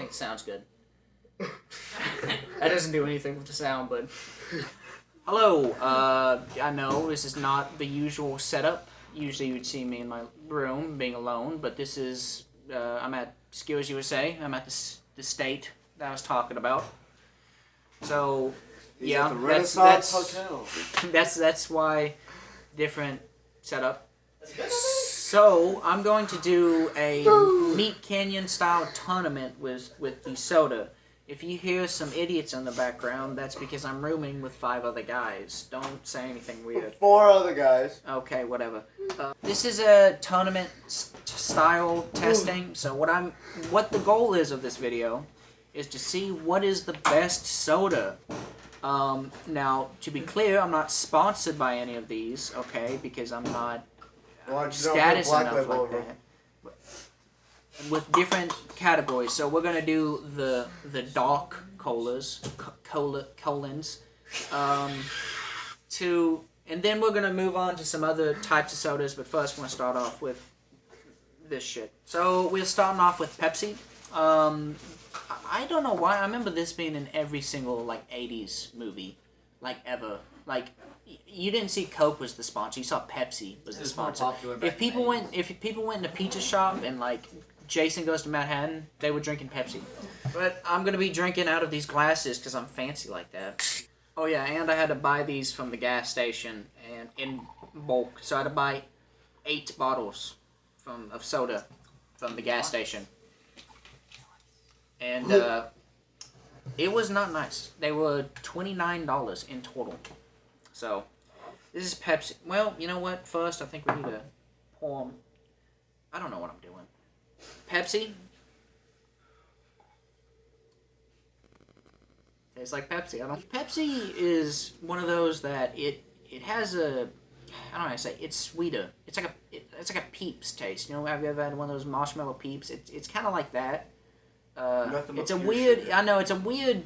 think it sounds good. That doesn't do anything with the sound, but... Hello, I know this is not the usual setup. Usually you'd see me in my room being alone, but this is, I'm at Skills USA. I'm at the state that I was talking about. So, yeah, that's why different setup. So, I'm going to do a Meat Canyon style tournament with the soda. If you hear some idiots in the background, that's because I'm rooming with 5 other guys. Don't say anything weird. 4 other guys. Okay, whatever. This is a tournament style testing. So what the goal is of this video is to see what is the best soda. Now, to be clear, I'm not sponsored by any of these, okay? Because I'm not status enough like that. With different categories, so we're gonna do the dark colas, colons, and then we're gonna move on to some other types of sodas. But first, we're gonna start off with this shit. So we're starting off with Pepsi. I don't know why. I remember this being in every single like '80s movie, like ever. Like you didn't see Coke was the sponsor. You saw Pepsi was the sponsor. If people went in a pizza shop and like Jason Goes to Manhattan, they were drinking Pepsi. But I'm going to be drinking out of these glasses because I'm fancy like that. Oh yeah, and I had to buy these from the gas station and in bulk. So I had to buy 8 bottles of soda from the gas station. And it was not nice. They were $29 in total. So this is Pepsi. Well, you know what? First, I think we need to pour them. I don't know what I'm doing. Pepsi. Tastes like Pepsi. Pepsi is one of those that it has a, I don't know how to say, it's sweeter. It's like a Peeps taste. You know, have you ever had one of those marshmallow Peeps? It's kind of like that. It's a weird. Sugar. I know it's a weird.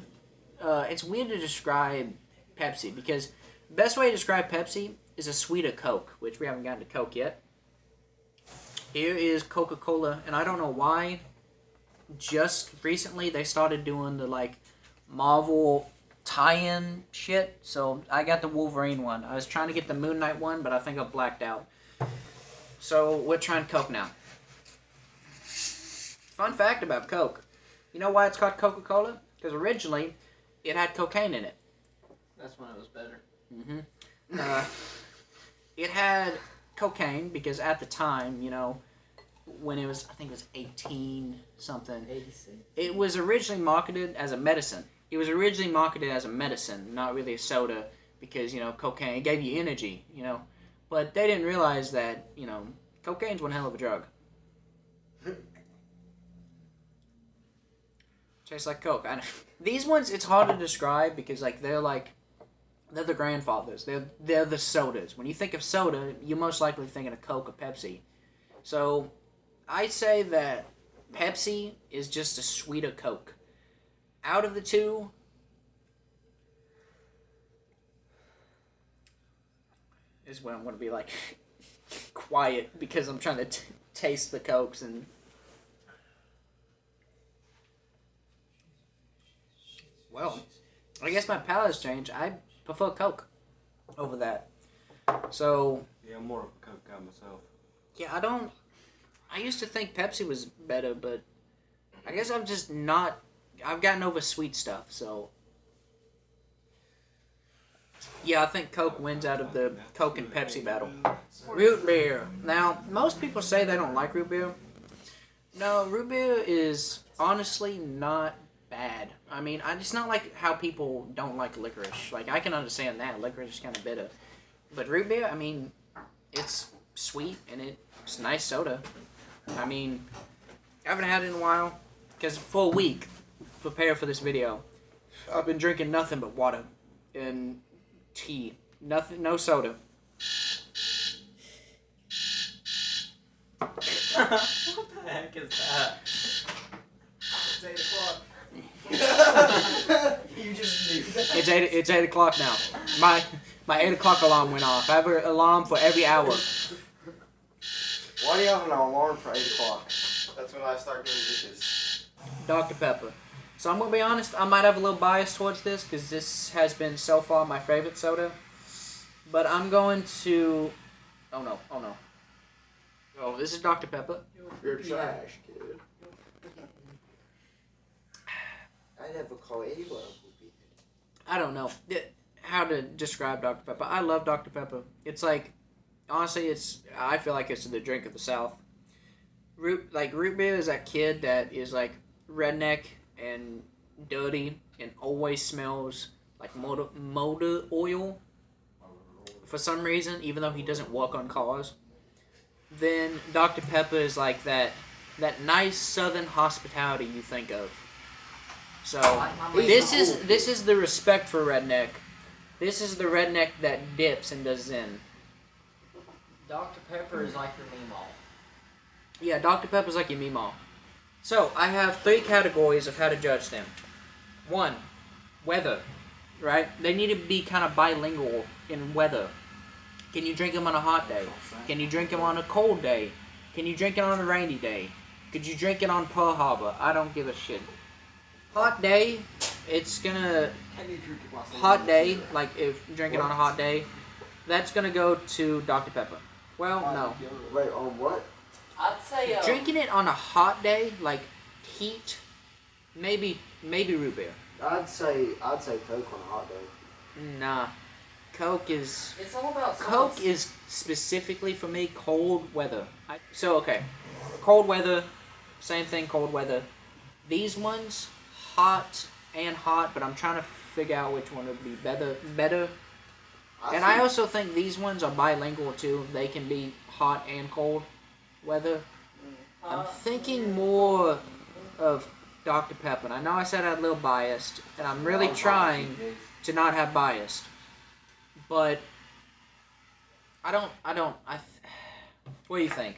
It's weird to describe Pepsi because the best way to describe Pepsi is a sweeter Coke, which we haven't gotten to Coke yet. Here is Coca-Cola, and I don't know why. Just recently, they started doing the like Marvel tie-in shit. So I got the Wolverine one. I was trying to get the Moon Knight one, but I think I blacked out. So we're trying Coke now. Fun fact about Coke. You know why it's called Coca-Cola? Because originally, it had cocaine in it. That's when it was better. Mm-hmm. It had cocaine because at the time, you know, when it was, I think it was 18 something. 86. It was originally marketed as a medicine. It was originally marketed as a medicine, not really a soda, because, you know, cocaine gave you energy, you know. But they didn't realize that, you know, cocaine's one hell of a drug. Tastes like Coke. These ones, it's hard to describe because, like, they're the grandfathers. They're the sodas. When you think of soda, you're most likely thinking of Coke or Pepsi. So, I'd say that Pepsi is just a sweeter Coke. Out of the two, is when I'm going to be, like, quiet because I'm trying to taste the Cokes and... Well, I guess my palate's changed. I prefer Coke over that. So... Yeah, I'm more of a Coke guy myself. Yeah, I used to think Pepsi was better, but I guess I'm just not... I've gotten over sweet stuff, so... Yeah, I think Coke wins out of the Coke and Pepsi battle. Root beer. Now, most people say they don't like root beer. No, root beer is honestly not bad. I mean, it's not like how people don't like licorice. Like, I can understand that. Licorice is kind of bitter. But root beer, I mean, it's sweet and it's nice soda. I mean, I haven't had it in a while because for a week, prepare for this video, I've been drinking nothing but water and tea. Nothing, no soda. What the heck is that? It's 8 o'clock. You just knew that. It's 8 o'clock now. My 8 o'clock alarm went off. I have an alarm for every hour. Why do you have an alarm for 8 o'clock? That's when I start doing dishes. Dr. Pepper. So I'm going to be honest, I might have a little bias towards this because this has been so far my favorite soda. But I'm going to... Oh no, oh no. Oh, this is Dr. Pepper. You're trash, kid. I never call anyone a I don't know how to describe Dr. Pepper. I love Dr. Pepper. It's like, honestly, I feel like it's the drink of the South. Root beer is that kid that is like redneck and dirty and always smells like motor oil for some reason, even though he doesn't work on cars. Then Dr. Pepper is like that nice Southern hospitality you think of. So this is the respect for redneck. This is the redneck that dips and does Zen. Dr. Pepper is like your meemaw. Yeah, Dr. Pepper's like your meemaw. So I have 3 categories of how to judge them. 1, weather, right? They need to be kind of bilingual in weather. Can you drink them on a hot day? Can you drink them on a cold day? Can you drink it on a rainy day? Could you drink it on Pearl Harbor? I don't give a shit. Hot day, it's gonna... Hot day, like if you drink it on a hot day, that's gonna go to Dr. Pepper. Well, no. Wait, on what? I'd say Drinking it on a hot day, like heat, maybe root beer. I'd say Coke on a hot day. Nah. Coke is... it's all about Coke sauce. is specifically for me cold weather. So, okay. Cold weather, same thing, cold weather. These ones, hot and hot, but I'm trying to figure out which one would be better. And I also think these ones are bilingual too. They can be hot and cold weather. I'm thinking more of Dr. Pepper. And I know I said I'm a little biased, and I'm really trying to not have biased. But what do you think?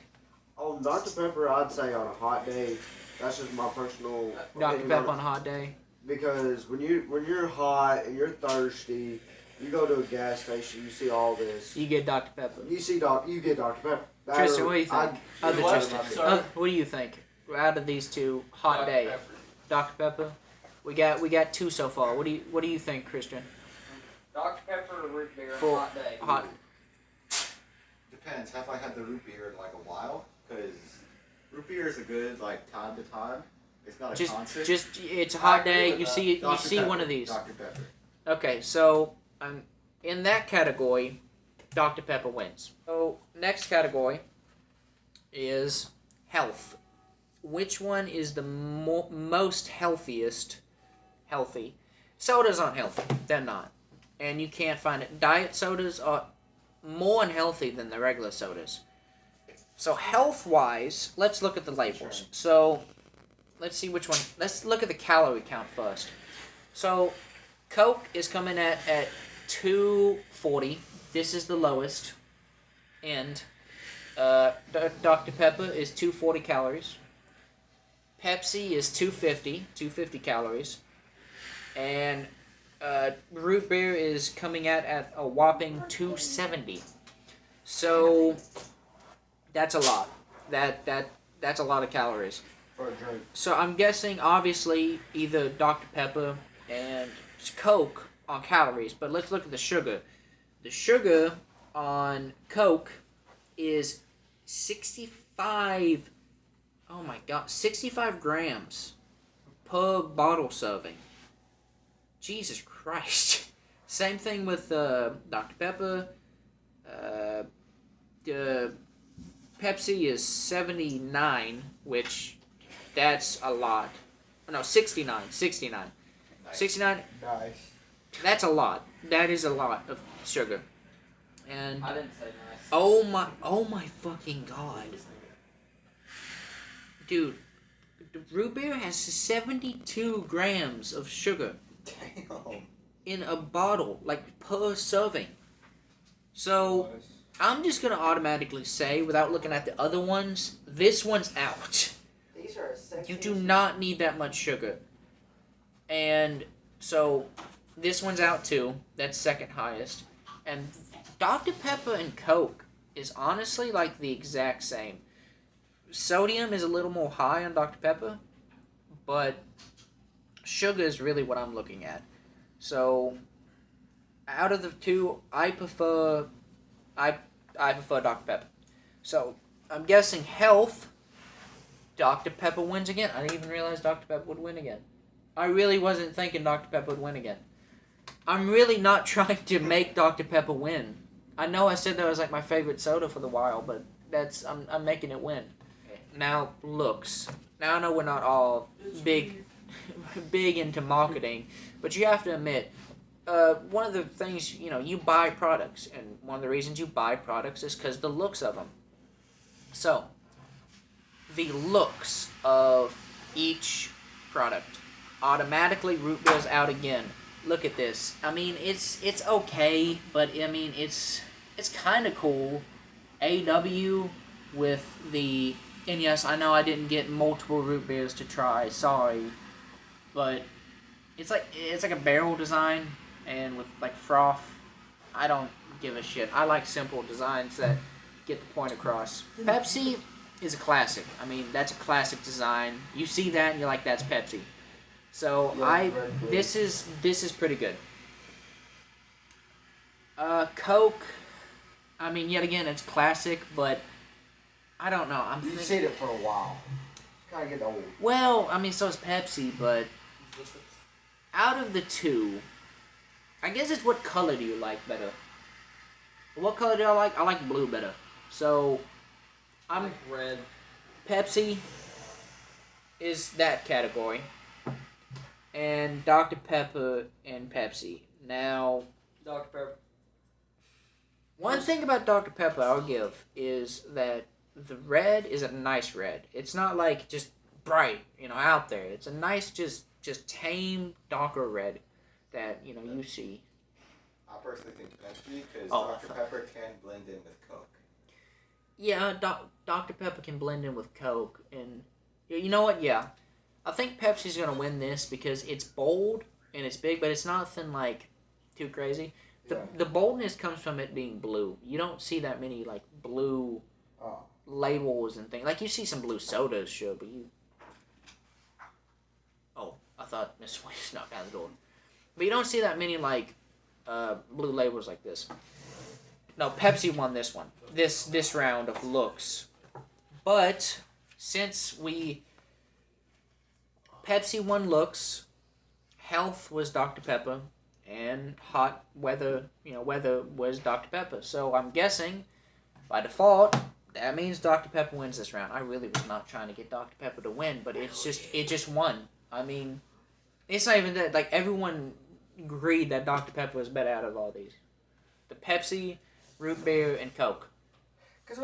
On Dr. Pepper, I'd say on a hot day. That's just my personal Dr. opinion Pepper on on a hot day? Because when you're hot and you're thirsty, you go to a gas station, you see all this. You get Dr. Pepper. You get Dr. Pepper. Tristan, what do you think? Other What? Tristan. Sorry? What do you think? Out of these two, hot day, Pepper. Dr. Pepper. We got 2 so far. What do you think, Christian? Dr. Pepper or root beer on For a hot day. hot. Depends. Have I had the root beer in like a while? Because root beer is a good like time to time. It's not a constant. Just it's a hot I agree day. with You that. see Dr. Pepper. one of these. Dr. Pepper. Okay, so in that category, Dr. Pepper wins. So next category is health. Which one is the most healthy? Sodas aren't healthy. They're not. And you can't find it. Diet sodas are more unhealthy than the regular sodas. So health-wise, let's look at the labels. So let's see which one. Let's look at the calorie count first. So Coke is coming at 240. This is the lowest. And Dr. Pepper is 240 calories. Pepsi is 250 calories. And root beer is coming at a whopping 270. So that's a lot. That's a lot of calories. For a drink. So I'm guessing obviously either Dr. Pepper and Coke on calories, but let's look at the sugar. The sugar on Coke is 65. Oh my god, 65 grams per bottle serving. Jesus Christ. Same thing with Dr. Pepper. Pepsi is 79, which that's a lot. No, 69. 69. Nice. 69. Nice. That's a lot. That is a lot of sugar. And I didn't say nice. oh my fucking god. Dude, the root beer has 72 grams of sugar Damn. in a bottle, like per serving. So I'm just gonna automatically say, without looking at the other ones, this one's out. These are You do not need that much sugar. And so this one's out too. That's second highest. And Dr. Pepper and Coke is honestly like the exact same. Sodium is a little more high on Dr. Pepper, but sugar is really what I'm looking at. So, out of the two, I prefer Dr. Pepper. So, I'm guessing health, Dr. Pepper wins again. I didn't even realize Dr. Pepper would win again. I really wasn't thinking Dr. Pepper would win again. I'm really not trying to make Dr. Pepper win. I know I said that was like my favorite soda for the while, but I'm making it win. Now, looks. Now I know we're not all big into marketing, but you have to admit, one of the things, you buy products, and one of the reasons you buy products is because the looks of them. So, the looks of each product automatically root beer's out again. Look at this. I mean, it's okay, but I mean, it's kind of cool. AW with the, and yes, I know I didn't get multiple root beers to try. Sorry, but it's like a barrel design and with like froth. I don't give a shit. I like simple designs that get the point across. Pepsi is a classic. I mean, that's a classic design. You see that and you're like, that's Pepsi. So this is pretty good. Coke, I mean, yet again, it's classic, but I don't know. You've seen it for a while. It's kind of getting old. Well, I mean, so is Pepsi, but out of the two, I guess it's what color do you like better? What color do I like? I like blue better. So, I like red. Pepsi is that category. And Dr. Pepper and Pepsi. Now, Dr. Pepper. One thing about Dr. Pepper I'll give is that the red is a nice red. It's not like just bright, out there. It's a nice, just tame, darker red that, you see. I personally think Pepsi, because Oh, Dr. Pepper can blend in with Coke. Yeah, Dr. Pepper can blend in with Coke. And you know what? Yeah. I think Pepsi's going to win this because it's bold and it's big, but it's nothing, like, too crazy. The boldness comes from it being blue. You don't see that many, like, blue labels and things. Like, you see some blue sodas, sure, but you... Oh, I thought Miss Swain snuck out the door. But you don't see that many, like, blue labels like this. No, Pepsi won this one. This round of looks. But, since Pepsi won looks, health was Dr. Pepper, and hot weather was Dr. Pepper. So I'm guessing, by default, that means Dr. Pepper wins this round. I really was not trying to get Dr. Pepper to win, but it just won. I mean, it's not even that, like, everyone agreed that Dr. Pepper was better out of all these. The Pepsi, root beer, and Coke. Because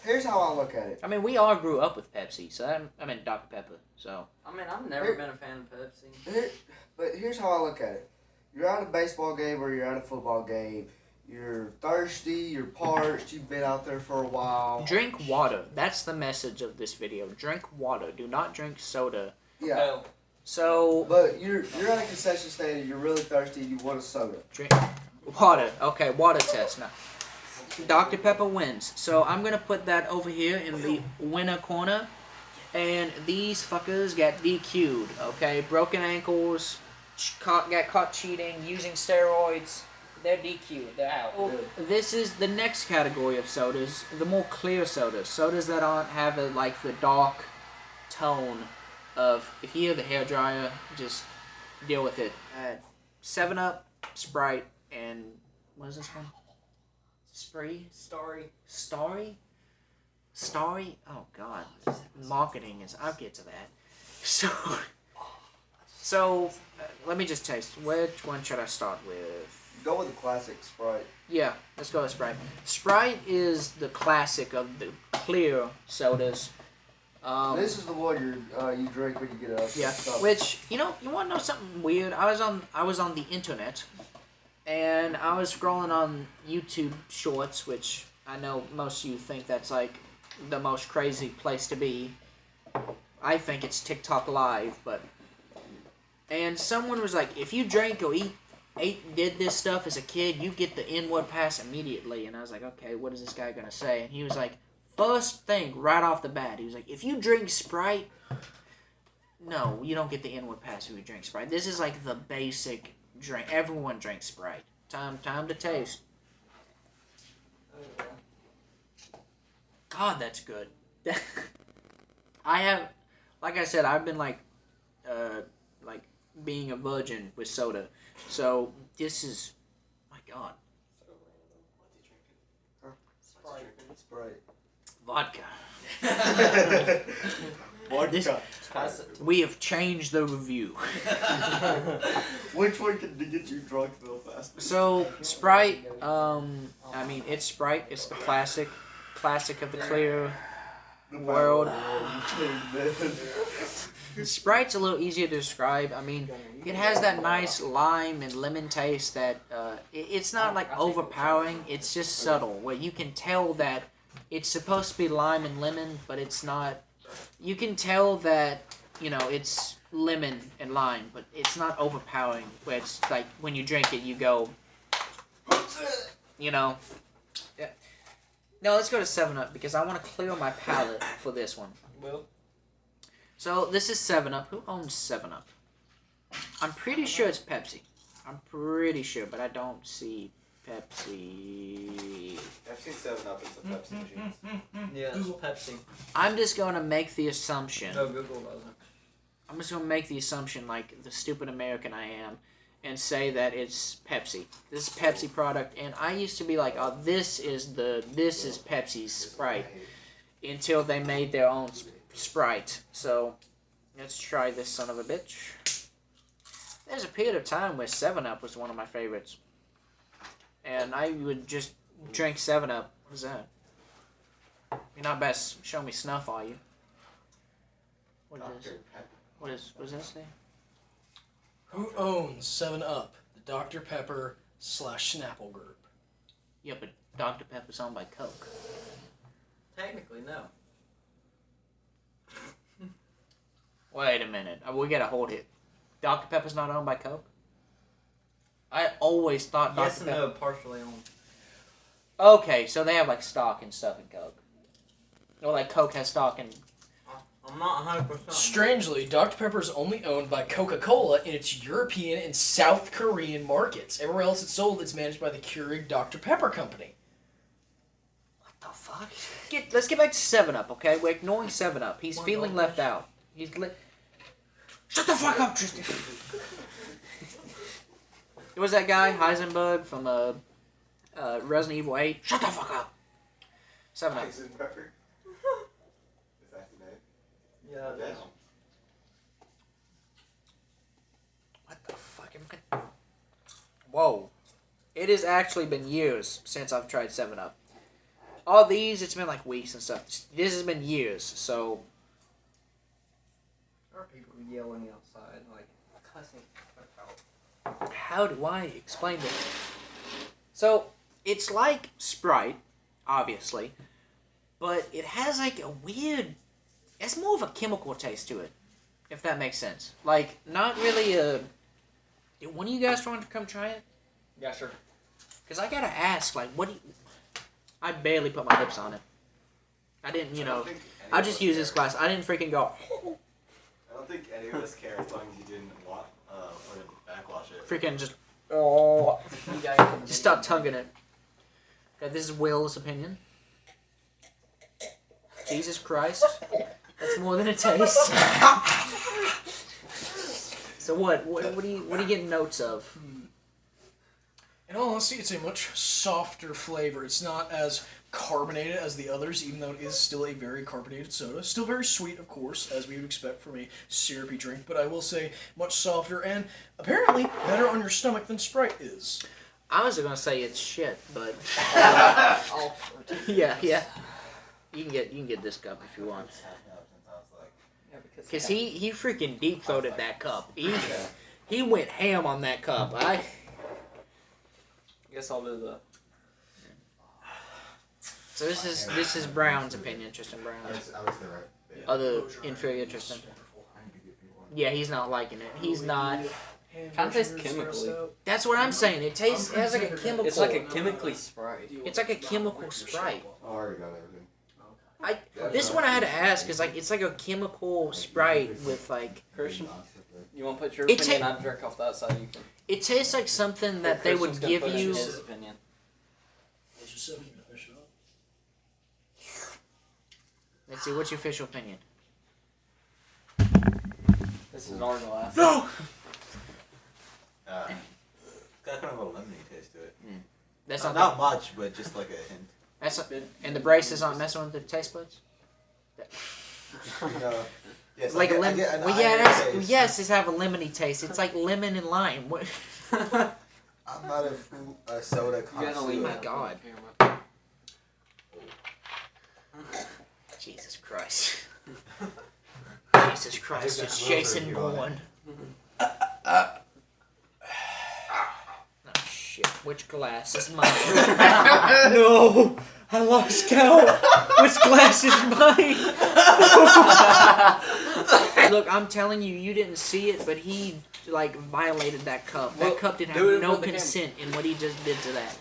here's how I look at it. I mean, we all grew up with Pepsi, so I mean Dr. Pepper, so. I mean, I've never been a fan of Pepsi. But here's how I look at it. You're at a baseball game or you're at a football game. You're thirsty, you're parched, you've been out there for a while. Drink water. That's the message of this video. Drink water. Do not drink soda. Yeah. So. But you're at a concession stand and you're really thirsty and you want a soda. Drink water. Okay, water test now. Dr. Pepper wins. So I'm going to put that over here in the winner corner. And these fuckers got DQ'd, okay? Broken ankles, got caught cheating, using steroids. They're DQ'd. They're out. Well, this is the next category of sodas, the more clear sodas. Sodas that aren't have the dark tone of, if you hear the hairdryer, just deal with it. 7-Up, Sprite, and what is this one? Starry? Oh God, marketing is. I'll get to that. So let me just taste. Which one should I start with? Go with the classic Sprite. Yeah, let's go with Sprite. Sprite is the classic of the clear sodas. This is the one you drink when you get up. Yeah. Which you want to know something weird? I was on the internet, and I was scrolling on YouTube Shorts, which I know most of you think that's like the most crazy place to be. I think it's TikTok Live, and someone was like, if you drank or did this stuff as a kid, you get the N-word pass immediately. And I was like, okay, what is this guy gonna say? And he was like, first thing right off the bat, he was like, if you drink Sprite, No, you don't get the inward pass if you drink Sprite. This is like the basic drink. Everyone drinks Sprite. Time to taste. Oh, yeah. God, that's good. I have, like I said, I've been like being a virgin with soda. So this is, my God, Sprite. vodka. Vodka. Pass it to We have changed the review. Which one can get you drunk real fast? So Sprite, I mean it's Sprite. It's the classic of the clear world. Sprite's a little easier to describe. I mean, it has that nice lime and lemon taste that it's not like overpowering. It's just subtle, where you can tell that it's supposed to be lime and lemon, but it's not. You can tell that, you know, it's lemon and lime, but it's not overpowering, where it's like when you drink it, you go, you know. Yeah. No, let's go to 7-Up, because I want to clear my palate for this one. Well, So, this is 7-Up. Who owns 7-Up? I'm pretty sure it's Pepsi. I'm pretty sure, but I don't see Pepsi. I've seen 7-Up as a Pepsi machine. yeah, it's Pepsi. I'm just going to make the assumption. No, Google doesn't. I'm just going to make the assumption, like the stupid American I am, and say that it's Pepsi. This is Pepsi product, and I used to be like, oh, this is Pepsi's Sprite, until they made their own Sprite. So, let's try this son of a bitch. There's a period of time where 7-Up was one of my favorites. And I would just drink 7-Up. What is that? You're not best show me snuff, are you? What is this? Dr. Pepper. What does that say? Who owns 7-Up, the Dr. Pepper / Snapple group? Yeah, but Dr. Pepper's owned by Coke. Technically, no. Wait a minute. We gotta hold it. Dr. Pepper's not owned by Coke? I always thought Dr. Yes and Pepper... no, partially owned. Okay, so they have like stock and stuff in Coke. Or like Coke has stock in... I'm not 100%. Strangely, Dr. Pepper is only owned by Coca-Cola in its European and South Korean markets. Everywhere else it's sold, it's managed by the Keurig Dr. Pepper Company. What the fuck? Let's get back to 7-Up, okay? We're ignoring 7-Up. He's feeling left out. Shut the fuck up, Tristan! It was that guy, Heisenberg, from Resident Evil 8. Shut the fuck up! 7-Up. Heisenberg? Is that the name? Yeah, it Yeah. is. What the fuck? Whoa. It has actually been years since I've tried 7-Up. All these, it's been like weeks and stuff. This has been years, so... There are people yelling outside, like, cussing. How do I explain this? So, it's like Sprite, obviously, but it has like a weird... It's more of a chemical taste to it, if that makes sense. Like, not really a... One of you guys want to come try it? Yeah, sure. Because I gotta ask, like, what do you... I barely put my lips on it. I didn't, you know... I just use this glass. I didn't freaking go... I don't think any of us care as long as you didn't backwash it. Freaking just... Oh... You guys can Just stop tonguing it. Okay, this is Will's opinion. Jesus Christ. That's more than a taste. So what are you getting notes of? In all honesty, it's a much softer flavor. It's not as carbonated as the others, even though it is still a very carbonated soda. Still very sweet, of course, as we would expect from a syrupy drink, but I will say much softer and apparently better on your stomach than Sprite is. I was gonna say it's shit, but I'll yeah. You can get this cup if you want. Yeah, Cause he freaking deep throated that cup. He went ham on that cup. I guess I'll do the... So this is Brown's opinion, Tristan Brown. I was the right. Other inferior Tristan. Yeah, he's not liking it. He's not. Kind of tastes chemically. That's what I'm saying. It has like a chemical. It's like a chemically Sprite. It's like a chemical Sprite. I already got everything. This one I had to ask because like it's like a chemical Sprite with like. Christian, you want to put your It opinion? ta- I'll jerk off that side. You can. It tastes like something that they would Christian's gonna give put you. his opinion. Let's just finish it up. Let's see. What's your official opinion? This is our glass. No! It's got kind of a lemony taste to it. That's Not, not. much, but just like a hint. That's not, and the braces aren't messing with the taste buds. Yes, Like I a get- I lemon. get an Well, yeah, iron that's, taste. yes, it's have a lemony taste. It's like lemon and lime. What? I'm not a soda You gotta connoisseur. lean my that God. camera. Jesus Christ. Jesus Christ, it's Jason Bourne. Oh shit, which glass is mine? No! I lost count! Which glass is mine? Look, I'm telling you, you didn't see it, but he, like, violated that cup. That Well, cup didn't do it have in no front of the consent in what he just did to that.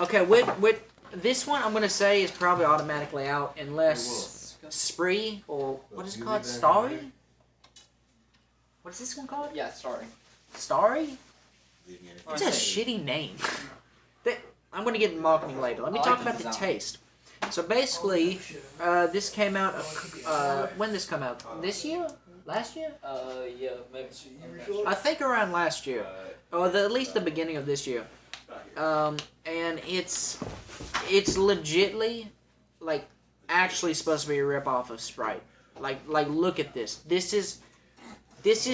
Okay, with this one, I'm gonna say is probably automatically out unless Spree, or what is it called? Starry? What is this one called? Yeah, sorry. Starry? Leaving anything. It's a shitty name. I'm gonna get in marketing later. Let me I talk like about the the design. taste. So basically, this came out. When this come out? This year? Last year? Yeah, maybe. I think around last year, or at least the beginning of this year. And it's legitly like actually supposed to be a rip off of Sprite. Like look at this. This is this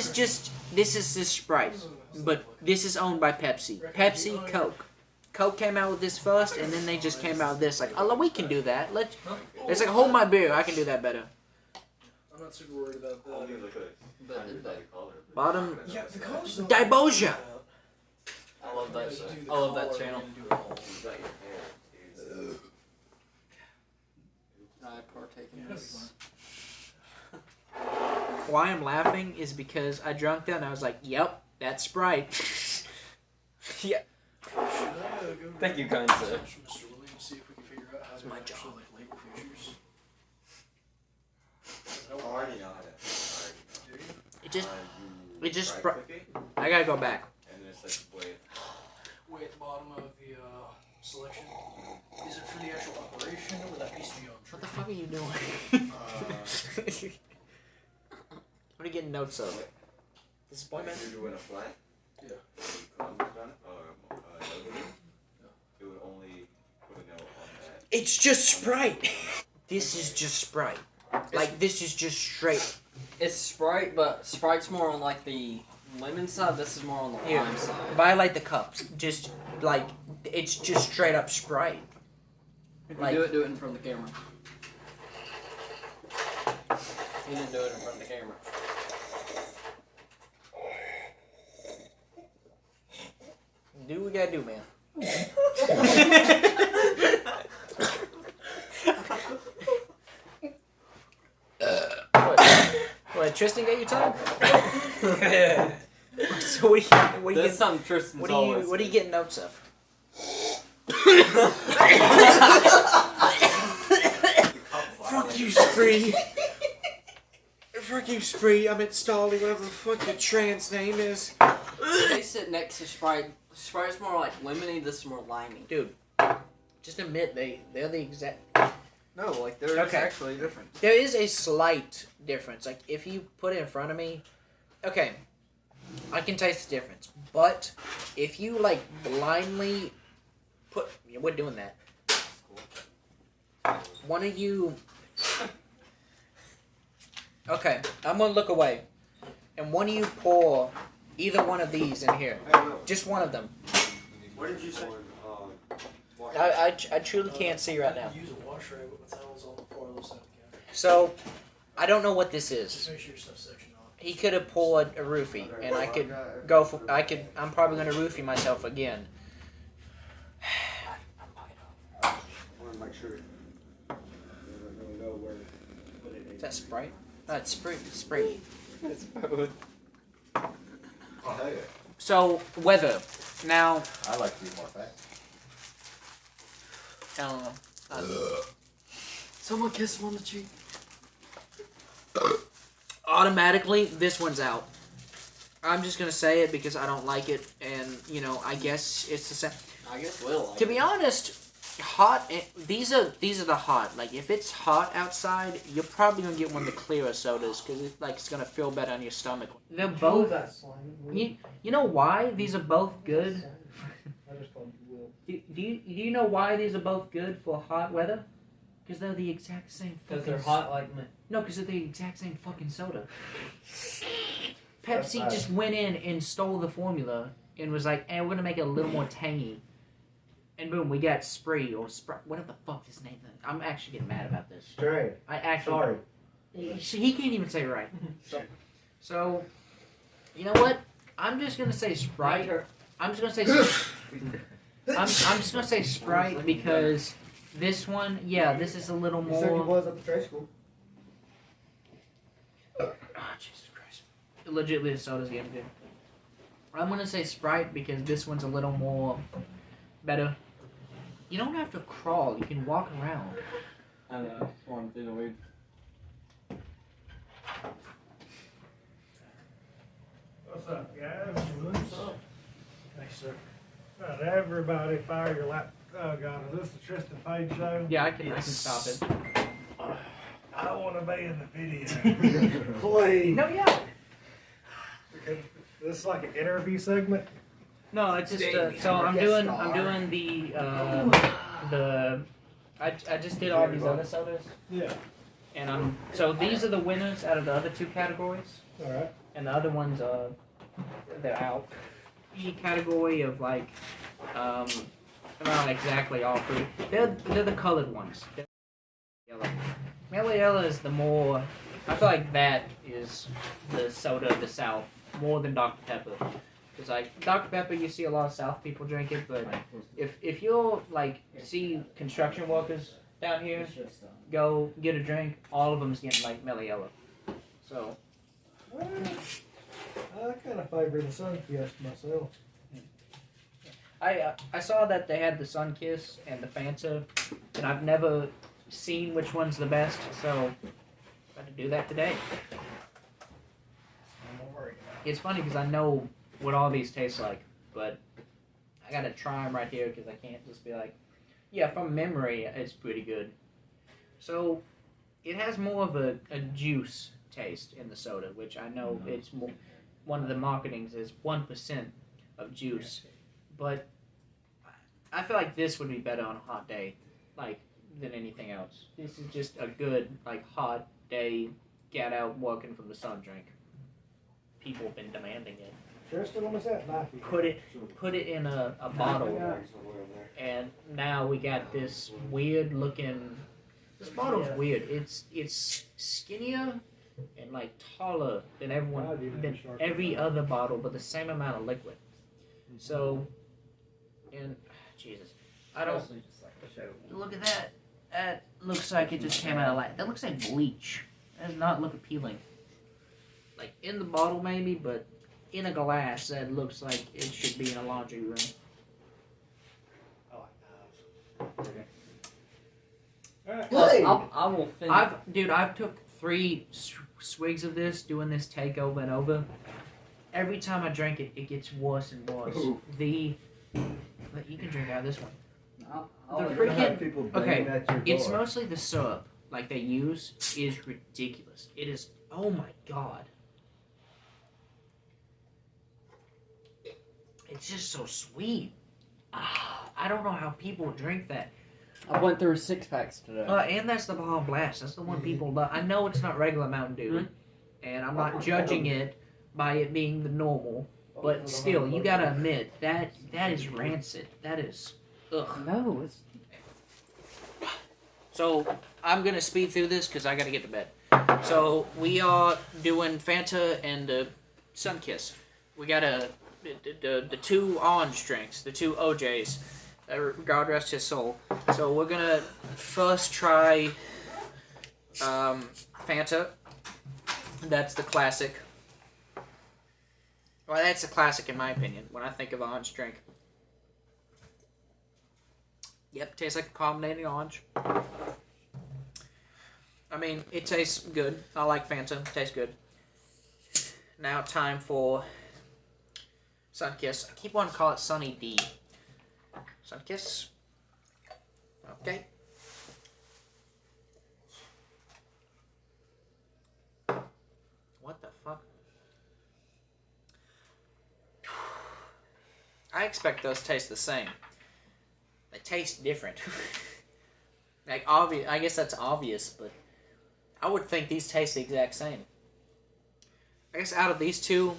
Sprite, but this is owned by Pepsi. Pepsi, Coke. Coke came out with this first, and then they just came out with this. Like, oh, we can do that. It's like, hold my beer. I can do that better. I'm not super worried about that. Bottom, Yeah, the colors don't. Diboja. I love that. I love that channel. I partake in this. Why I'm laughing is because I drank that and I was like, yep, that's Sprite. Yeah. Thank you, kind sir. Mr. Williams, see if we can figure out how That's to my actually job. like label features. I already know how to. Do you? It just right spr- click it, I gotta go back. and then it's like, wait. Way at the bottom of the selection. Is it for the actual operation or would that be on What the fuck are you doing? What are you getting notes of? Disappointment? You're doing a flat? Yeah. It would only put a note on that. It's just Sprite. This is just Sprite. Like, this is just straight. It's Sprite, but Sprite's more on like the lemon side. This is more on the Here, lime side. violate the cups. Just, like, it's just straight up Sprite. If you Like- do it in front of the camera. You didn't do it in front of the camera. Do what we gotta do, man. What, Tristan got your time? So what do you That's get, something Tristan's always. what are you getting notes of? Fuck you, Spree. Fuck you, Spree. I'm installing whatever the fuck your trans name is. They sit next to Sprite. Sprite's more like lemony. This is more limey. Dude, just admit they're the exact. No, like they're Okay. actually different. There is a slight difference. Like, if you put it in front of me, okay, I can taste the difference. But if you, like, blindly put... Yeah, we're doing that. One of you... Okay, I'm going to look away. And one of you pour either one of these in here. Just one of them. What did you say? I truly can't see right now. Use a wash rag with my towels on the floor, those side of the counter. So, I don't know what this is. Just make sure your stuff's sectioned off. He could have pulled a roofie, and I could go for. I'm probably gonna roofie myself again. I want to make sure. I don't really know where to put it. Is that Sprite? No, it's Sprite. It's both. I'll tell you. So weather. Now, I like to be more fat. I don't know. Someone kiss him on the cheek. Automatically, this one's out. I'm just gonna say it because I don't like it, and you know, I guess it's the same. I guess Will. To be honest, hot. These are the hot. Like if it's hot outside, you're probably gonna get one of the clearer sodas because it's gonna feel better on your stomach. They're both. You know why these are both good? Do you know why these are both good for hot weather? Because they're the exact same. Because they're hot like me. No, because they're the exact same fucking soda. Pepsi just went in and stole the formula and was like, "Hey, we're gonna make it a little more tangy." And boom, we got Spree or whatever the fuck his name is. I'm actually getting mad about this. Straight. I actually. Sorry. He can't even say it right. So, you know what? I'm just gonna say Sprite. I'm just gonna say. I'm just gonna say Sprite because this one, yeah, this is a little You said he more. was at the trade school. Oh, Jesus Christ! Legitimately, the soda's getting good. I'm gonna say Sprite because this one's a little more better. You don't have to crawl; you can walk around. I know. That's one thing weird. What's up, guys? What's up? Thanks, sir. Right, everybody fire your lap. Oh, God, is this the Tristan Page show? Yeah, I can stop it. I want to be in the video. Please. No, yeah. Okay, this is like an interview segment. No, it's just so I'm doing the I just did all these other sodas Yeah. and so these are the winners out of the other two categories All right. and the other ones they're out. The category of like not exactly all three. They're the colored ones. Yellow. Yellow is the more. I feel like that is the soda of the South more than Dr. Pepper. Because like Dr. Pepper, you see a lot of South people drink it, but if you'll like see construction workers down here go get a drink, all of them is getting like mellow yellow. So I kind of favor the Sunkiss myself. I saw that they had the Sunkiss and the Fanta, and I've never seen which one's the best, so I'm going to do that today. It's funny because I know what all these taste like, but I got to try them right here because I can't just be like, yeah, from memory, it's pretty good. So it has more of a juice taste in the soda, which I know it's more, one of the marketings is 1% of juice, but I feel like this would be better on a hot day, like than anything else. This is just a good like hot day, get out working from the sun drink. People have been demanding it. Tristan, what was that knife? Put it in a bottle, and now we got this weird looking. This bottle's weird. It's skinnier and like taller than every other bottle, but the same amount of liquid. So, and Jesus, I don't look at that. That looks like it just came out of light. That looks like bleach. That does not look appealing. Like in the bottle maybe, but in a glass that looks like it should be in a laundry room. I like knives. Alright. Hey! I will finish. I've took 3 swigs of this doing this take over and over. Every time I drink it, it gets worse and worse. Ooh. You can drink out of this one. I'll The agree. freaking it's mostly the syrup like they use is ridiculous. It is, oh my god. It's just so sweet. I don't know how people drink that. I went through 6 packs today. And that's the Baja Blast. That's the one people love. I know it's not regular Mountain Dew, and I'm not judging it by it being the normal, but still, you gotta admit that is rancid. That is, ugh. No, it's So I'm gonna speed through this because I gotta get to bed. So we are doing Fanta and Sunkiss. We got the 2 orange drinks, the 2 OJs. God rest his soul. So we're gonna first try Fanta. That's the classic. Well, that's a classic in my opinion when I think of orange drink. Yep, tastes like a carbonated orange. I mean, it tastes good. I like Fanta. It tastes good. Now time for Sunkiss. I keep wanting to call it Sunny D. Sunkiss. Okay. What the fuck? I expect those to taste the same. They taste different. Like, obvious. I guess that's obvious, but I would think these taste the exact same. I guess out of these two,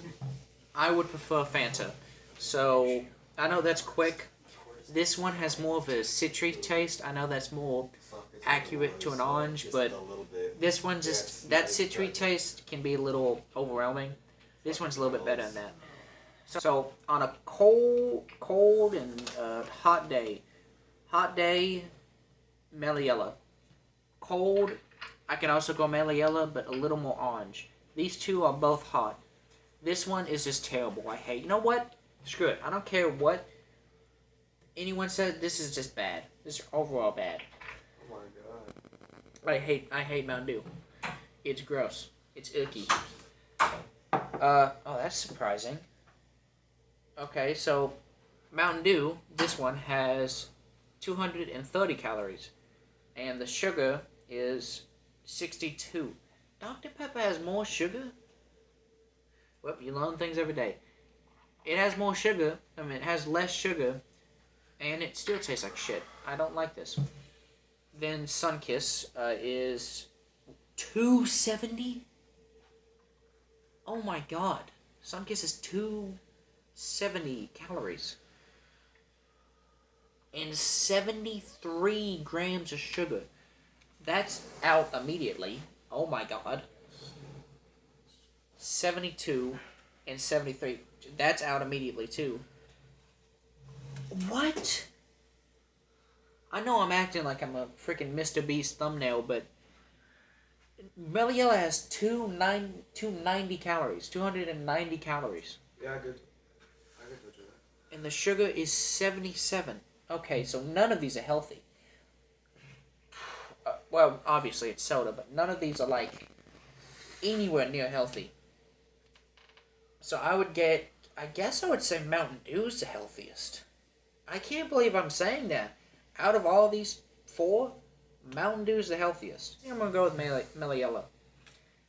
I would prefer Fanta. So, I know that's quick. This one has more of a citry taste. I know that's more accurate to an orange, but this one just, that citry taste can be a little overwhelming. This one's a little bit better than that. So, on a cold and hot day, Meliella. Cold, I can also go Meliella, but a little more orange. These two are both hot. This one is just terrible. I hate. You know what? Screw it. I don't care what anyone says. This is just bad. This is overall bad. Oh my god. I hate Mountain Dew. It's gross. It's icky. Oh, that's surprising. Okay, so Mountain Dew, this one has 230 calories, and the sugar is 62. Dr. Pepper has more sugar? Well, you learn things every day. It has more sugar. I mean, it has less sugar, and it still tastes like shit. I don't like this. Then Sunkiss is 270? Oh my god. Sunkiss is 270 calories. And 73 grams of sugar. That's out immediately. Oh my god. 72 and 73. That's out immediately too. What? I know I'm acting like I'm a freaking Mr. Beast thumbnail, but Meliella has 290 calories. 290 calories. Yeah, I could picture that. And the sugar is 77. Okay, so none of these are healthy. Well, obviously it's soda, but none of these are, like, anywhere near healthy. So I guess I would say Mountain Dew's the healthiest. I can't believe I'm saying that. Out of all these four, Mountain Dew's the healthiest. I'm going to go with Meliella.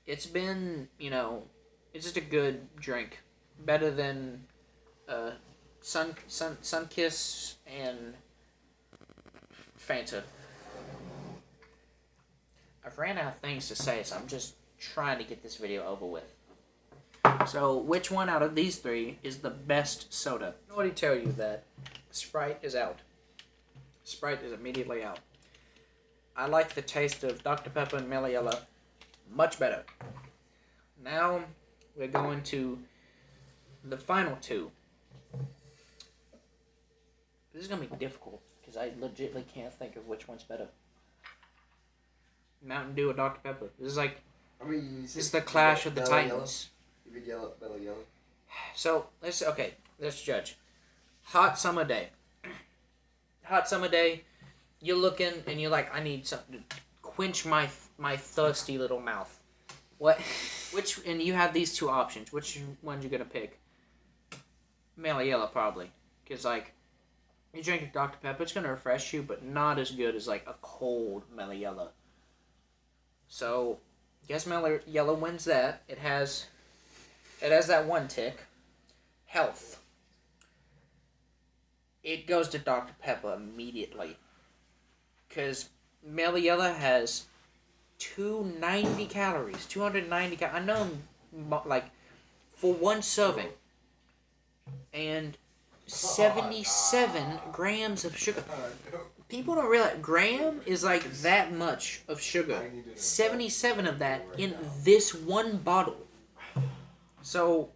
It's been, it's just a good drink. Better than Sunkiss and Fanta. I've ran out of things to say, so I'm just trying to get this video over with. So, which one out of these three is the best soda? I already tell you that Sprite is out. Sprite is immediately out. I like the taste of Dr. Pepper and Meliella much better. Now, we're going to the final two. This is going to be difficult, because I legitimately can't think of which one's better. Mountain Dew or Dr. Pepper. This is like, this is the clash of the titans. You could yell at Meliella. So, let's judge. Hot summer day. Hot summer day, you're looking and you're like, I need something to quench my thirsty little mouth. And you have these two options. Which one's you gonna pick? Meliella, probably. Because, like, you drink Dr. Pepper, it's gonna refresh you, but not as good as, like, a cold Meliella. So, guess Meliella wins that. It has that one tick. Health. It goes to Dr. Pepper immediately. Because Meliella has 290 calories. 290 calories. I know, like, for one serving. And 77 grams of sugar. People don't realize, gram is like that much of sugar. 77 of that in this one bottle. So,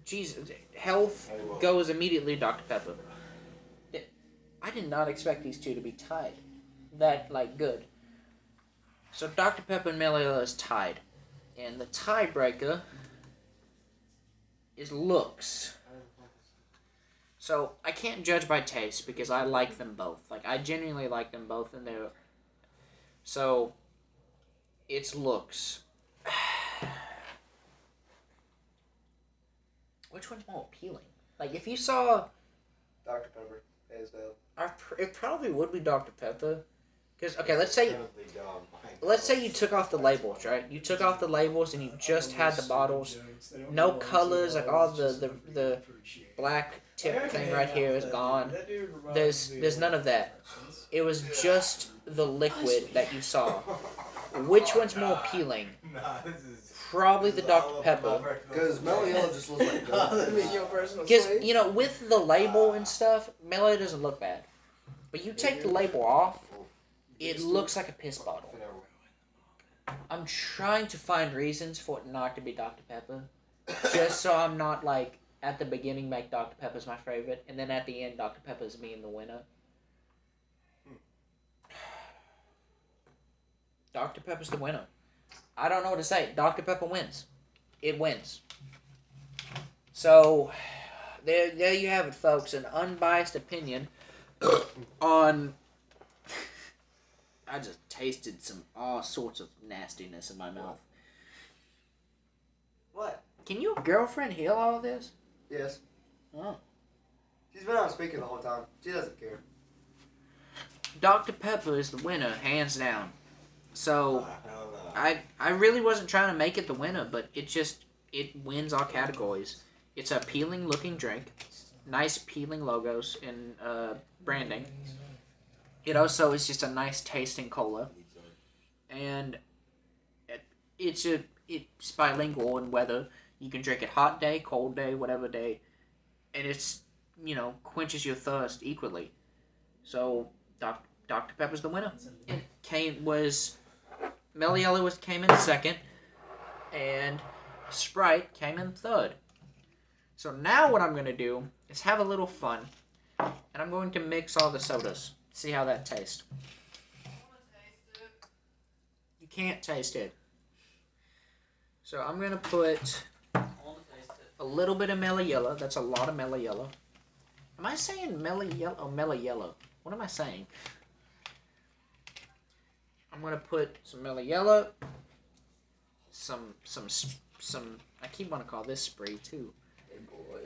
Jesus, health goes immediately to Dr. Pepper. I did not expect these two to be tied. That, like, good. So, Dr. Pepper and Meliella is tied. And the tiebreaker is looks. So, I can't judge by taste because I like them both. Like, I genuinely like them both, and they're... So, its looks. Which one's more appealing? Like, if you saw... Dr. Pepper, hands down. It probably would be Dr. Pepper. Because, okay, let's say you took off the labels, right? You took off the labels and you just had the bottles. No colors, like all the black tip thing right here is gone. There's none of that. It was just the liquid that you saw. Which one's more appealing? Probably the Dr. Pepper. Because Mellow Yellow just looks like gum. Because, you know, with the label and stuff, Mellow doesn't look bad. But you take the label off, it looks like a piss bottle. I'm trying to find reasons for it not to be Dr. Pepper. Just so I'm not, like, at the beginning make Dr. Pepper's my favorite, and then at the end Dr. Pepper's being the winner. Dr. Pepper's the winner. I don't know what to say. Dr. Pepper wins. It wins. So, there you have it, folks. An unbiased opinion on... I just tasted all sorts of nastiness in my mouth. What? Can your girlfriend hear all of this? Yes. Oh. She's been on speaker the whole time. She doesn't care. Dr. Pepper is the winner, hands down. So, I really wasn't trying to make it the winner, but it wins all categories. It's a appealing looking drink, nice appealing logos and branding. It also is just a nice tasting cola, and it's bilingual in weather. You can drink it hot day, cold day, whatever day, and it's, you know, quenches your thirst equally. So Dr. Pepper's the winner. Mellow Yellow came in second, and Sprite came in third. So now what I'm going to do is have a little fun, and I'm going to mix all the sodas. See how that tastes. You can't taste it. So I'm going to put a little bit of Mellow Yellow. That's a lot of Mellow Yellow. Am I saying Mellow Yellow or Mellow Yellow? What am I saying? I'm going to put some Mellow Yellow, some I keep wanting to call this Spree too.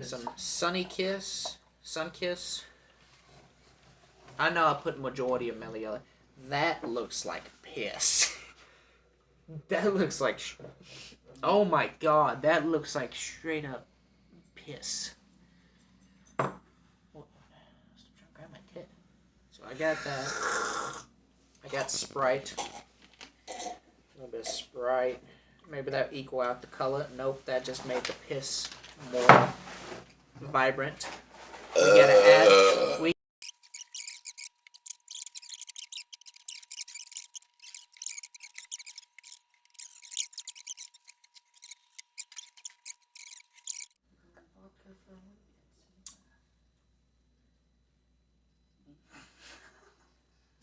Some Sun Kiss. I know I put majority of Mellow Yellow. That looks like piss. That looks like, oh my god, that looks like straight up piss. Well, stop trying to grab my tit. So I got that. I got Sprite. A little bit of Sprite. Maybe that equal out the color. Nope, that just made the piss more vibrant. We gotta add.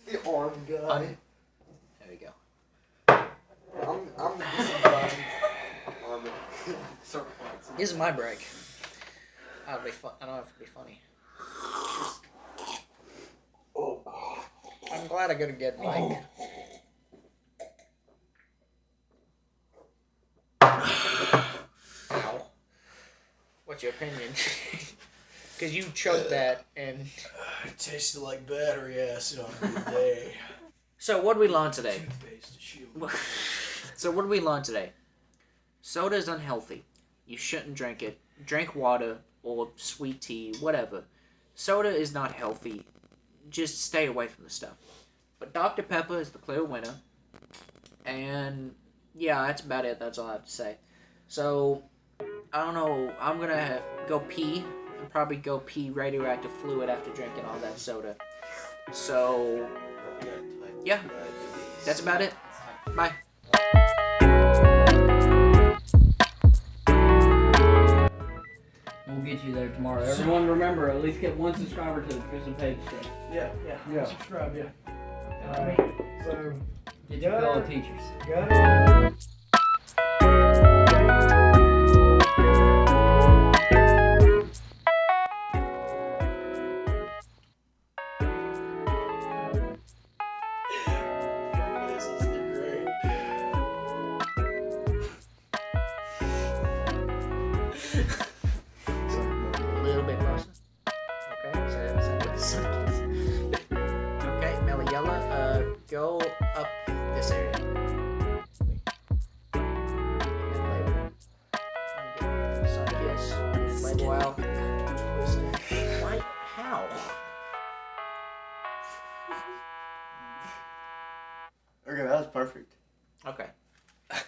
The arm guy. There we go. I'm This is my break. I don't have to be funny. I'm glad I got a good mic. Ow. What's your opinion? Because you choked that and... It tasted like battery acid on a good day. So what did we learn today? Toothpaste to shield. So what did we learn today? Soda is unhealthy. You shouldn't drink it. Drink water or sweet tea, whatever. Soda is not healthy. Just stay away from the stuff. But Dr. Pepper is the clear winner. And yeah, that's about it. That's all I have to say. So, I don't know. I'm going to go pee. And probably go pee radioactive fluid after drinking all that soda. So, yeah. That's about it. Bye. We'll get you there tomorrow. Everyone remember, at least get one subscriber to the Christian page today. Yeah. Subscribe, yeah. Alright, so... Get your fellow teachers. Got it.